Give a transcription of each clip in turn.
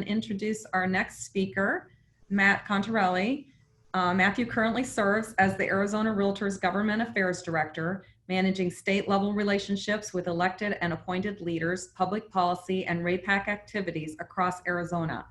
and introduce our next speaker, Matt Contorelli. Matthew currently serves as the Arizona Realtors Government Affairs Director, managing state-level relationships with elected and appointed leaders, public policy, and RAPAC activities across Arizona.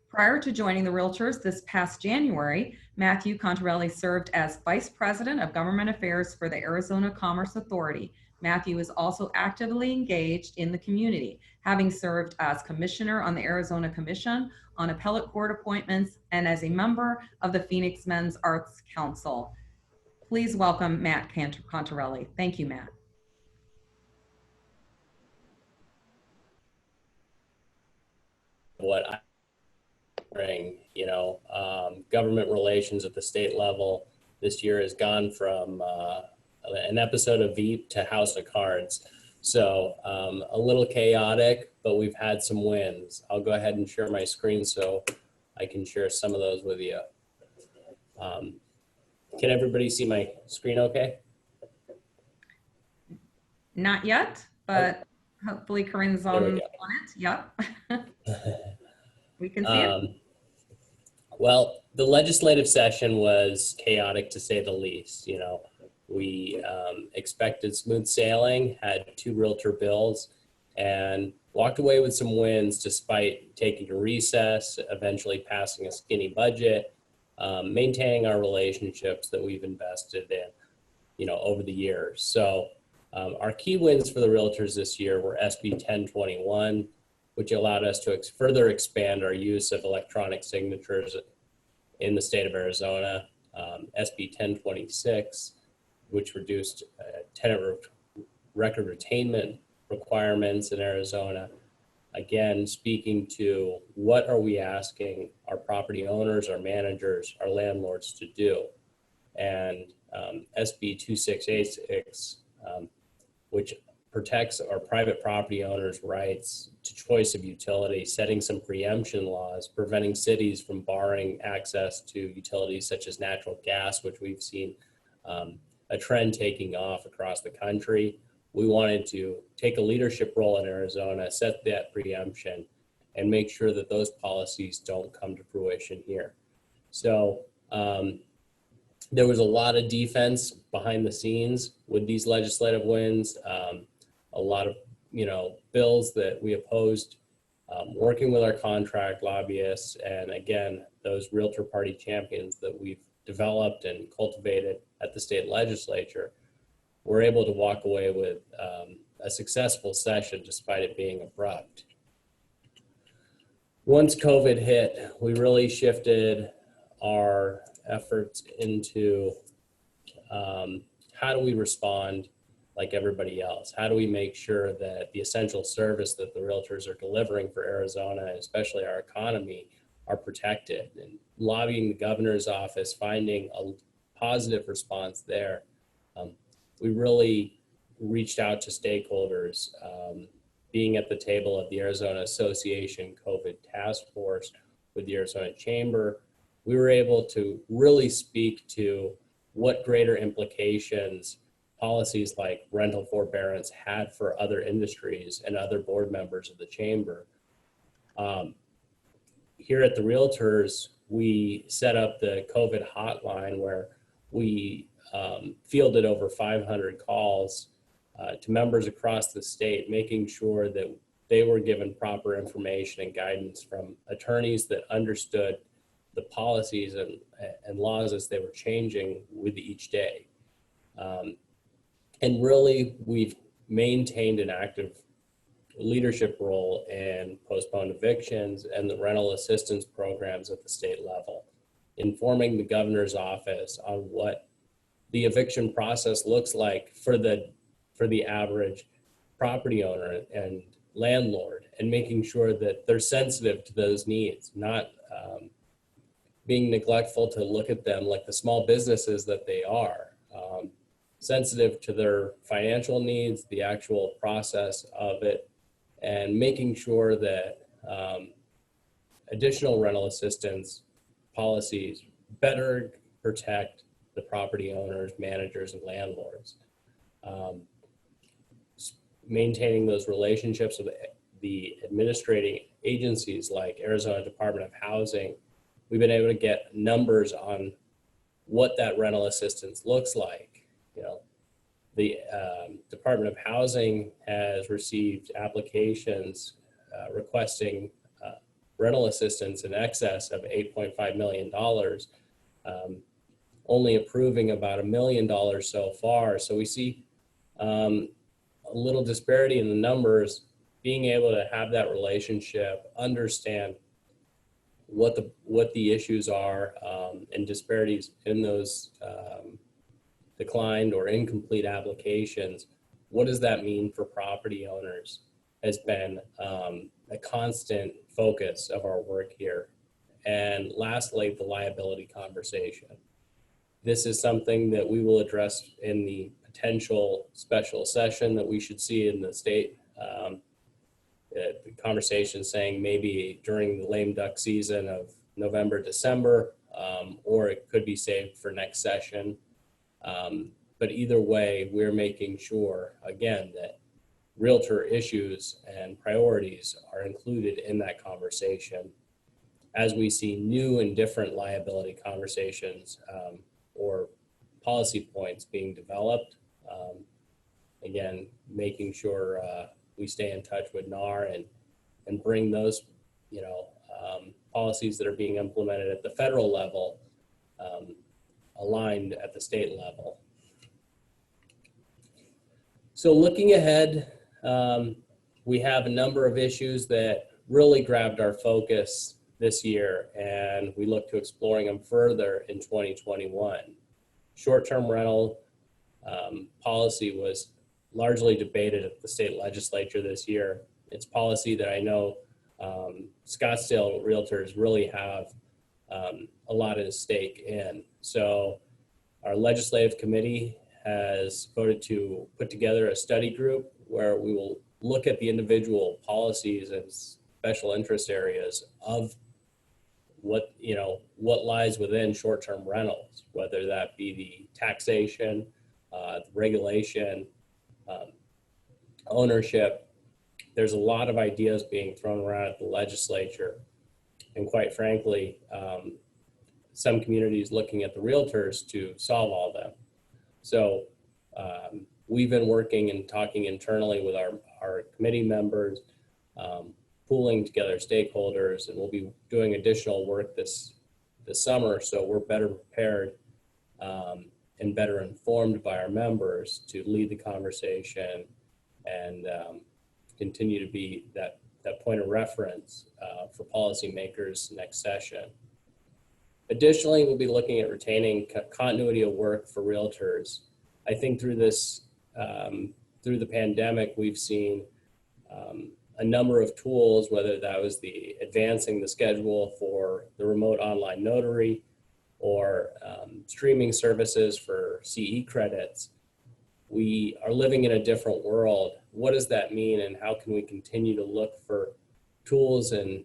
Prior to joining the Realtors this past January, Matthew Contorelli served as Vice President of Government Affairs for the Arizona Commerce Authority. Matthew is also actively engaged in the community, having served as Commissioner on the Arizona Commission on Appellate Court Appointments and as a member of the Phoenix Men's Arts Council. Please welcome Matt Contorelli. Thank you, Matt. What I bring, government relations at the state level this year has gone from an episode of Veep to House of Cards. So a little chaotic, but we've had some wins. I'll go ahead and share my screen so I can share some of those with you. Can everybody see my screen okay? Not yet, but hopefully Corinne's on it. Yep. We can see it. Well, the legislative session was chaotic to say the least. We expected smooth sailing, had 2 realtor bills, and walked away with some wins despite taking a recess, eventually passing a skinny budget, maintaining our relationships that we've invested in, over the years. So our key wins for the realtors this year were SB 1021, which allowed us to further expand our use of electronic signatures in the state of Arizona, SB 1026, which reduced tenant record retainment requirements in Arizona. Again, speaking to what are we asking our property owners, our managers, our landlords to do. And SB 2686, which protects our private property owners' rights to choice of utility, setting some preemption laws, preventing cities from barring access to utilities such as natural gas, which we've seen a trend taking off across the country. We wanted to take a leadership role in Arizona, set that preemption, and make sure that those policies don't come to fruition here. So there was a lot of defense behind the scenes with these legislative wins. A lot of bills that we opposed, working with our contract lobbyists, and again, those realtor party champions that we've developed and cultivated at the state legislature, we're able to walk away with a successful session despite it being abrupt. Once COVID hit, we really shifted our efforts into how do we respond like everybody else? How do we make sure that the essential service that the realtors are delivering for Arizona, and especially our economy, are protected? And lobbying the governor's office, finding a positive response there. We really reached out to stakeholders, being at the table of the Arizona Association COVID Task Force with the Arizona Chamber. We were able to really speak to what greater implications policies like rental forbearance had for other industries and other board members of the chamber. Here at the Realtors, we set up the COVID hotline where we fielded over 500 calls to members across the state, making sure that they were given proper information and guidance from attorneys that understood the policies and laws as they were changing with each day. And really, we've maintained an active leadership role in postponed evictions and the rental assistance programs at the state level, informing the governor's office on what the eviction process looks like for the average property owner and landlord, and making sure that they're sensitive to those needs, not being neglectful to look at them like the small businesses that they are. Sensitive to their financial needs, the actual process of it, and making sure that additional rental assistance policies better protect the property owners, managers, and landlords. Maintaining those relationships with the administrating agencies like Arizona Department of Housing, we've been able to get numbers on what that rental assistance looks like. You know, the Department of Housing has received applications requesting rental assistance in excess of $8.5 million, only approving about $1 million so far. So we see a little disparity in the numbers. Being able to have that relationship, understand what the issues are, and disparities in those declined or incomplete applications, what does that mean for property owners, has been a constant focus of our work here. And lastly, the liability conversation. This is something that we will address in the potential special session that we should see in the state. The conversation saying maybe during the lame duck season of November, December, or it could be saved for next session. But either way, we're making sure, again, that realtor issues and priorities are included in that conversation as we see new and different liability conversations or policy points being developed. Again, making sure we stay in touch with NAR and bring those, policies that are being implemented at the federal level aligned at the state level. So looking ahead, we have a number of issues that really grabbed our focus this year, and we look to exploring them further in 2021. Short-term rental policy was largely debated at the state legislature this year. It's policy that I know Scottsdale realtors really have a lot at stake in. So our legislative committee has voted to put together a study group where we will look at the individual policies and special interest areas of what lies within short-term rentals, whether that be the taxation, the regulation, ownership. There's a lot of ideas being thrown around at the legislature, and quite frankly, some communities looking at the realtors to solve all of them. So we've been working and talking internally with our committee members, pooling together stakeholders, and we'll be doing additional work this summer, so we're better prepared and better informed by our members to lead the conversation and continue to be that point of reference for policymakers next session. Additionally, we'll be looking at retaining continuity of work for realtors. I think through this, through the pandemic, we've seen a number of tools, whether that was the advancing the schedule for the remote online notary or streaming services for CE credits. We are living in a different world. What does that mean, and how can we continue to look for tools and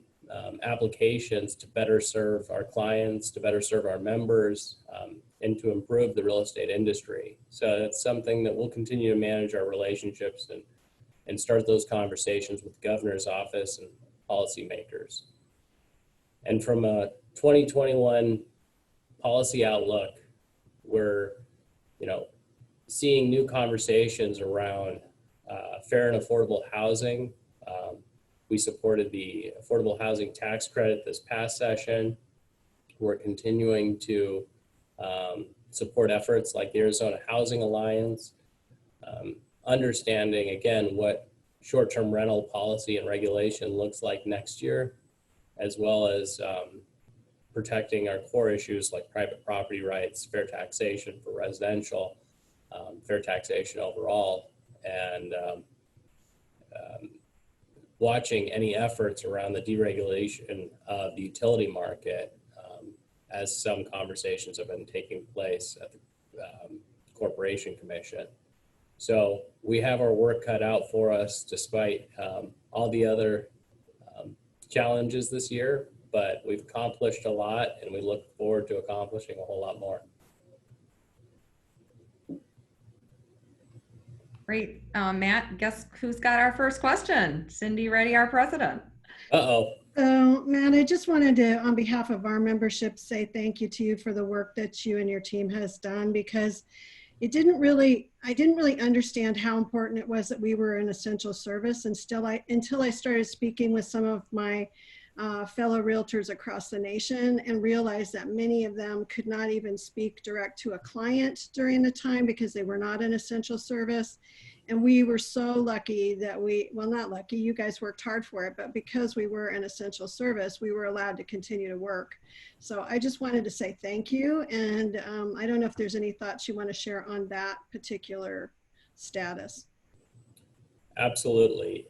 applications to better serve our clients, to better serve our members, and to improve the real estate industry? So that's something that we'll continue to manage our relationships and start those conversations with the governor's office and policymakers. And from a 2021 policy outlook, we're seeing new conversations around fair and affordable housing. We supported the affordable housing tax credit this past session. We're continuing to support efforts like the Arizona Housing Alliance, understanding again what short-term rental policy and regulation looks like next year, as well as protecting our core issues like private property rights, fair taxation for residential, fair taxation overall, and watching any efforts around the deregulation of the utility market, as some conversations have been taking place at the Corporation Commission. So we have our work cut out for us despite all the other challenges this year, but we've accomplished a lot, and we look forward to accomplishing a whole lot more. Great. Matt, guess who's got our first question? Cindy Reddy, our president. Uh-oh. So, Matt, I just wanted to, on behalf of our membership, say thank you to you for the work that you and your team has done, because I didn't really understand how important it was that we were an essential service, and until I started speaking with some of my fellow realtors across the nation and realized that many of them could not even speak direct to a client during the time because they were not an essential service. And we were so lucky that well, not lucky, you guys worked hard for it, but because we were an essential service, we were allowed to continue to work. So I just wanted to say thank you. And I don't know if there's any thoughts you want to share on that particular status. Absolutely.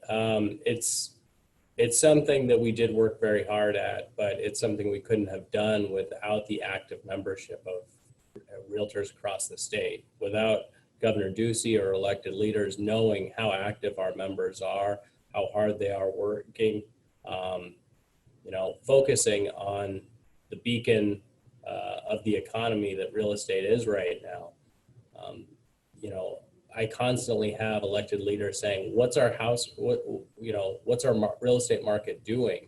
It's something that we did work very hard at, but it's something we couldn't have done without the active membership of realtors across the state, without Governor Ducey or elected leaders knowing how active our members are, how hard they are working, focusing on the beacon of the economy that real estate is right now. I constantly have elected leaders saying, what's our what's our real estate market doing?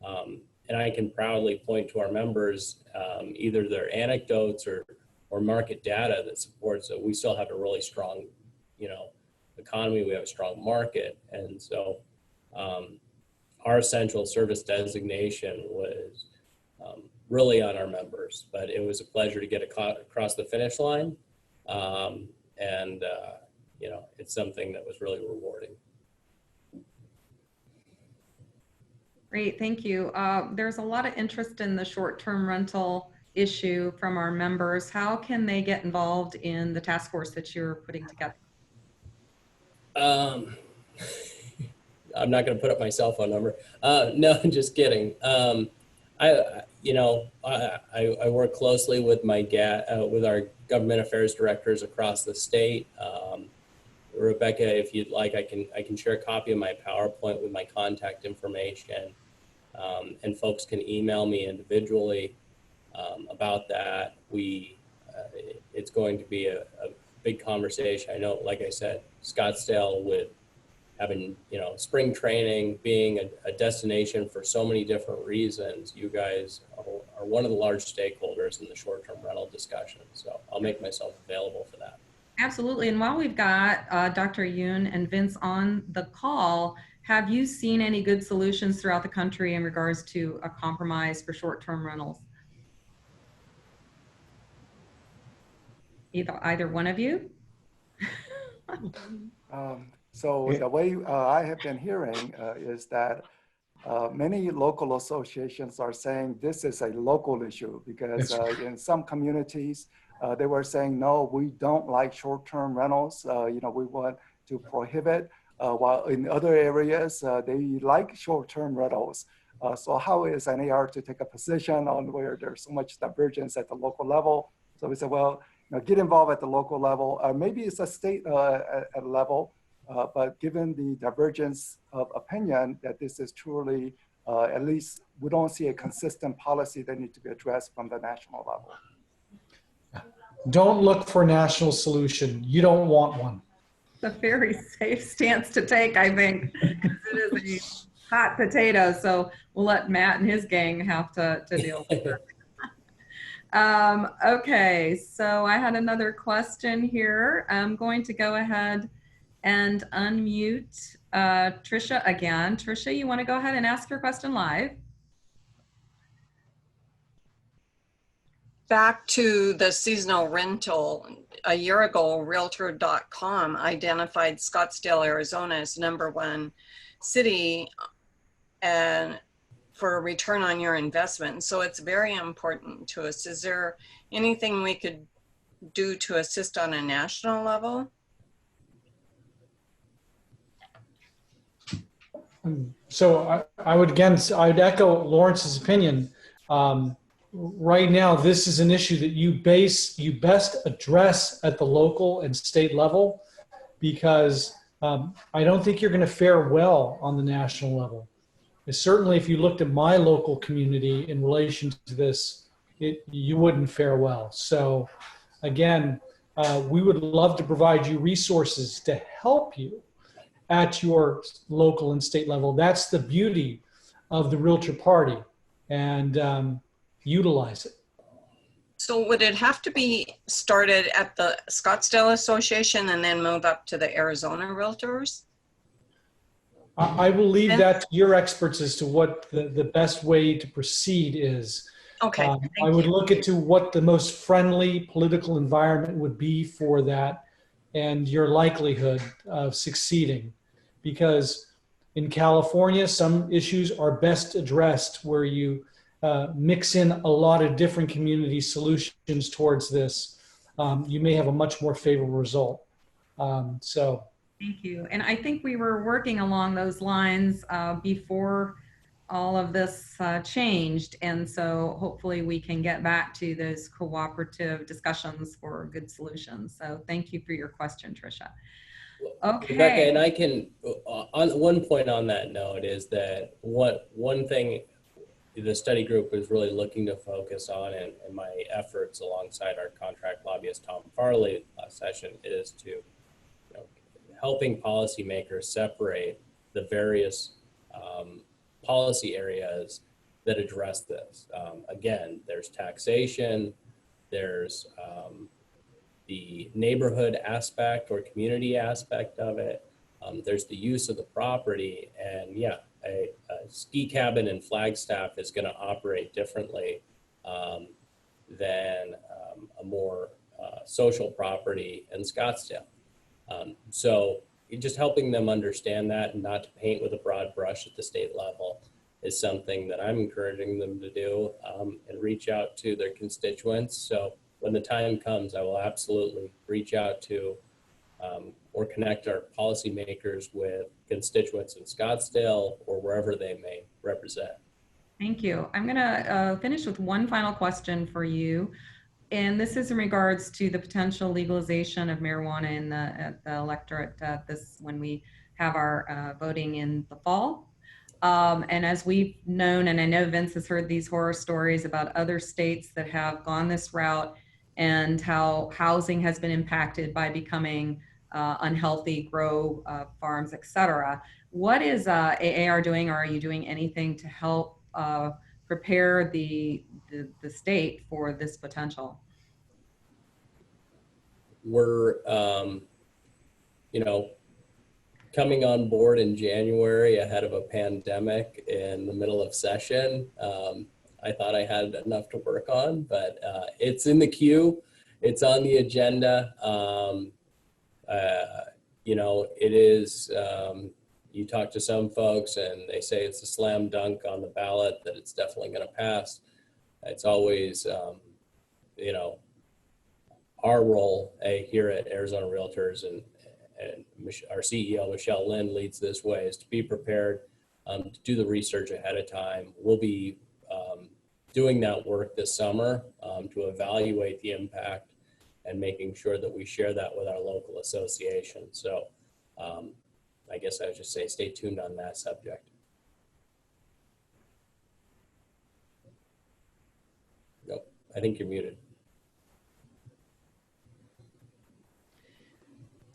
And I can proudly point to our members, either their anecdotes or market data that supports that we still have a really strong, economy. We have a strong market. And so our essential service designation was really on our members, but it was a pleasure to get across the finish line. It's something that was really rewarding. Great, thank you. There's a lot of interest in the short-term rental issue from our members. How can they get involved in the task force that you're putting together? I'm not going to put up my cell phone number. No, just kidding. I work closely with with our government affairs directors across the state. Rebecca, if you'd like, I can share a copy of my PowerPoint with my contact information, and folks can email me individually about that. It's going to be a big conversation. I know, like I said, Scottsdale, with having spring training, being a destination for so many different reasons, you guys are one of the large stakeholders in the short-term rental discussion. So I'll make myself available for that. Absolutely. And while we've got Dr. Yoon and Vince on the call, have you seen any good solutions throughout the country in regards to a compromise for short-term rentals? Either one of you? So the way I have been hearing is that many local associations are saying this is a local issue, because in some communities, they were saying, no, we don't like short-term rentals. We want to prohibit, while in other areas, they like short-term rentals. So how is NAR to take a position on where there's so much divergence at the local level? So we said, well, get involved at the local level. Maybe it's a state at level, but given the divergence of opinion that this is truly, at least we don't see a consistent policy that needs to be addressed from the national level. Don't look for a national solution. You don't want one. It's a very safe stance to take, I think, because it is a hot potato. So we'll let Matt and his gang have to deal with it. Okay, so I had another question here. I'm going to go ahead and unmute Trisha again. Trisha, you want to go ahead and ask your question live? Back to the seasonal rental, a year ago, Realtor.com identified Scottsdale, Arizona as #1 city and for a return on your investment. So it's very important to us. Is there anything we could do to assist on a national level? So I'd echo Lawrence's opinion. Right now, this is an issue that you best address at the local and state level, because I don't think you're going to fare well on the national level. And certainly, if you looked at my local community in relation to this, you wouldn't fare well. So again, we would love to provide you resources to help you at your local and state level. That's the beauty of the Realtor Party, and utilize it. So would it have to be started at the Scottsdale Association and then move up to the Arizona Realtors? I will leave that to your experts as to what the best way to proceed is. Okay, I thank would you. look into what the most friendly political environment would be for that and your likelihood of succeeding. Because in California, some issues are best addressed where you mix in a lot of different community solutions towards this. You may have a much more favorable result. So. Thank you. And I think we were working along those lines before all of this changed. And so hopefully we can get back to those cooperative discussions for good solutions. So thank you for your question, Tricia. Okay. Rebecca, and I can, on one point on that note is that one thing the study group was really looking to focus on, and my efforts alongside our contract lobbyist, Tom Farley, last session is to helping policymakers separate the various policy areas that address this. Again, there's taxation, there's the neighborhood aspect or community aspect of it, there's the use of the property, and yeah, a ski cabin in Flagstaff is going to operate differently than a more social property in Scottsdale. So just helping them understand that and not to paint with a broad brush at the state level is something that I'm encouraging them to do, and reach out to their constituents. So when the time comes, I will absolutely reach out to or connect our policymakers with constituents in Scottsdale or wherever they may represent. Thank you. I'm going to finish with one final question for you. And this is in regards to the potential legalization of marijuana in the electorate when we have our voting in the fall. And as we've known, and I know Vince has heard these horror stories about other states that have gone this route and how housing has been impacted by becoming unhealthy grow farms, et cetera. What is AAR doing, or are you doing anything to help prepare the state for this potential? We're, coming on board in January ahead of a pandemic in the middle of session. I thought I had enough to work on, but it's in the queue. It's on the agenda. It is, you talk to some folks and they say it's a slam dunk on the ballot, that it's definitely going to pass. It's always, our role here at Arizona Realtors and our CEO, Michelle Lynn, leads this way, is to be prepared, to do the research ahead of time. We'll be doing that work this summer to evaluate the impact and making sure that we share that with our local association. So I guess I would just say stay tuned on that subject. Nope, I think you're muted.